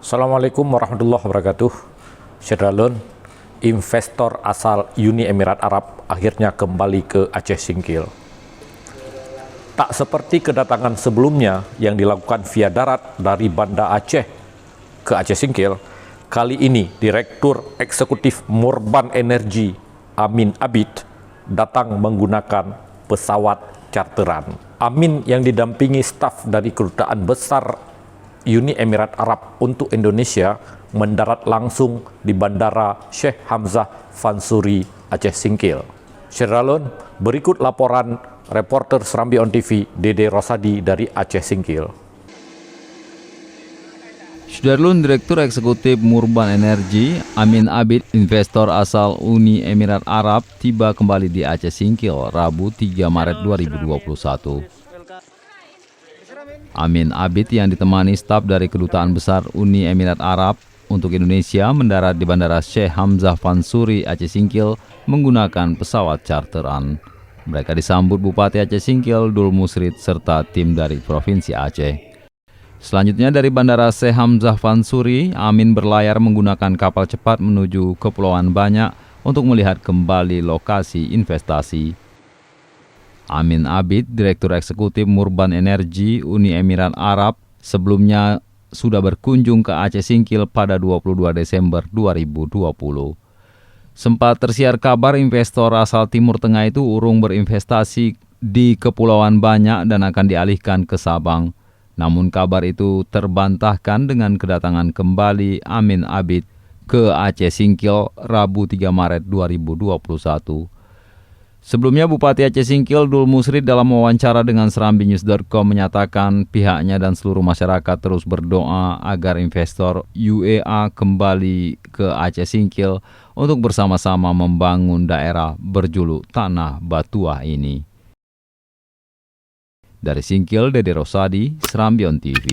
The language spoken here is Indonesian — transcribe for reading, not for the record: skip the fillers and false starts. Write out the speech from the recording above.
Assalamualaikum warahmatullahi wabarakatuh. Syederalun, investor asal Uni Emirat Arab akhirnya kembali ke Aceh Singkil. Tak seperti kedatangan sebelumnya yang dilakukan via darat dari Banda Aceh ke Aceh Singkil, kali ini Direktur Eksekutif Murban Energi Amin Abid datang menggunakan pesawat charteran. Amin yang didampingi staf dari Kedutaan Besar Uni Emirat Arab untuk Indonesia mendarat langsung di Bandara Sheikh Hamzah Fansuri Aceh Singkil. Syederalun, berikut laporan reporter Serambi On TV Dede Rosadi dari Aceh Singkil. Syederalun, Direktur Eksekutif Murban Energi Amin Abid, investor asal Uni Emirat Arab, tiba kembali di Aceh Singkil Rabu 3 Maret 2021. Amin Abid yang ditemani staf dari Kedutaan Besar Uni Emirat Arab untuk Indonesia mendarat di Bandara Sheikh Hamzah Fansuri Aceh Singkil menggunakan pesawat charteran. Mereka disambut Bupati Aceh Singkil Dul Musrid serta tim dari Provinsi Aceh. Selanjutnya dari Bandara Sheikh Hamzah Fansuri, Amin berlayar menggunakan kapal cepat menuju Kepulauan Banyak untuk melihat kembali lokasi investasi. Amin Abid, Direktur Eksekutif Murban Energi Uni Emirat Arab, sebelumnya sudah berkunjung ke Aceh Singkil pada 22 Desember 2020. Sempat tersiar kabar investor asal Timur Tengah itu urung berinvestasi di Kepulauan Banyak dan akan dialihkan ke Sabang. Namun kabar itu terbantahkan dengan kedatangan kembali Amin Abid ke Aceh Singkil Rabu 3 Maret 2021. Sebelumnya Bupati Aceh Singkil Dul Musrid dalam wawancara dengan serambinews.com menyatakan pihaknya dan seluruh masyarakat terus berdoa agar investor UEA kembali ke Aceh Singkil untuk bersama-sama membangun daerah berjuluk Tanah Batuah ini. Dari Singkil, Dede Rosadi, Serambi On TV.